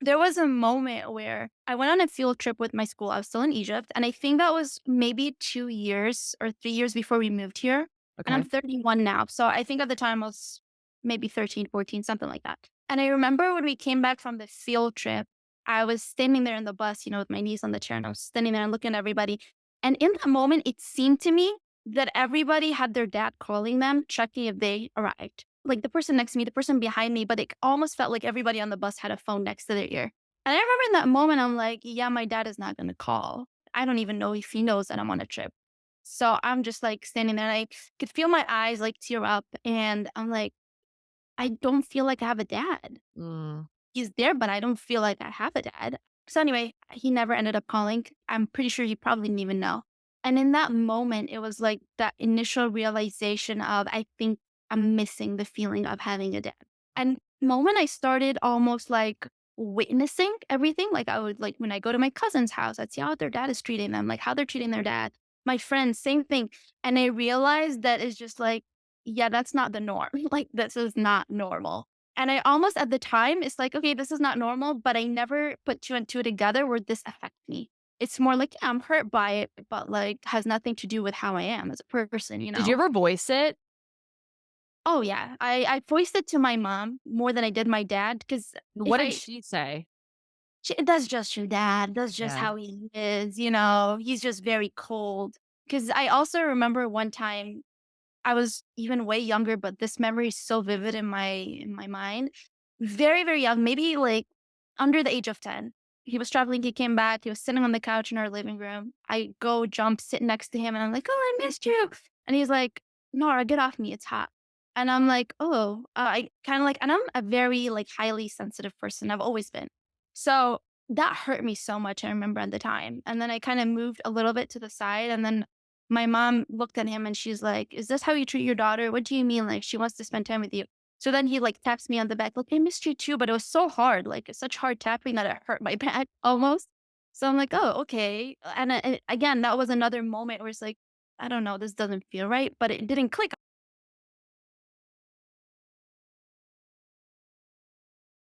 There was a moment where I went on a field trip with my school. I was still in Egypt, and I think that was maybe 2 years or 3 years before we moved here, and I'm Okay. 31 now, so I think at the time I was maybe 13, 14, something like that. And I remember when we came back from the field trip, I was standing there in the bus, with my knees on the chair, and I was standing there and looking at everybody, and in that moment, it seemed to me that everybody had their dad calling them, checking if they arrived. Like, the person next to me, the person behind me, but it almost felt like everybody on the bus had a phone next to their ear. And I remember in that moment, I'm like, yeah, my dad is not gonna call. I don't even know if he knows that I'm on a trip. So I'm just like standing there and I could feel my eyes like tear up. And I'm like, I don't feel like I have a dad. Mm. He's there, but I don't feel like I have a dad. So anyway, he never ended up calling. I'm pretty sure he probably didn't even know. And in that moment, it was like that initial realization of I think I'm missing the feeling of having a dad. And moment I started almost like witnessing everything, like I would like when I go to my cousin's house, I'd see how their dad is treating them, like how they're treating their dad. My friends, same thing. And I realized that it's just like, yeah, that's not the norm. Like this is not normal. And I almost at the time, it's like, okay, this is not normal, but I never put two and two together where this affects me. It's more like, yeah, I'm hurt by it, but like has nothing to do with how I am as a person, you Did you know? ever voice it? Oh yeah. I voiced it to my mom more than I did my dad because What if did I she say? that's just your dad. That's just Yeah. how he is. He's just very cold. Cause I also remember one time I was even way younger, but this memory is so vivid in my mind. Very, very young, maybe like under the age of 10. He was traveling, he came back, he was sitting on the couch in our living room. I go jump, sit next to him, and I'm like, "Oh, I missed you." And he's like, "Nora, get off me, it's hot." And I'm like, "Oh," I kind of like, and I'm a very like highly sensitive person. I've always been. So that hurt me so much. I remember at the time. And then I kind of moved a little bit to the side. And then my mom looked at him and she's like, "Is this how you treat your daughter? What do you mean? Like, she wants to spend time with you." So then he like taps me on the back, like, "I missed you too." But it was so hard, like it's such hard tapping that it hurt my back almost. So I'm like, "Oh, okay." And again, that was another moment where it's like, I don't know, this doesn't feel right, but it didn't click.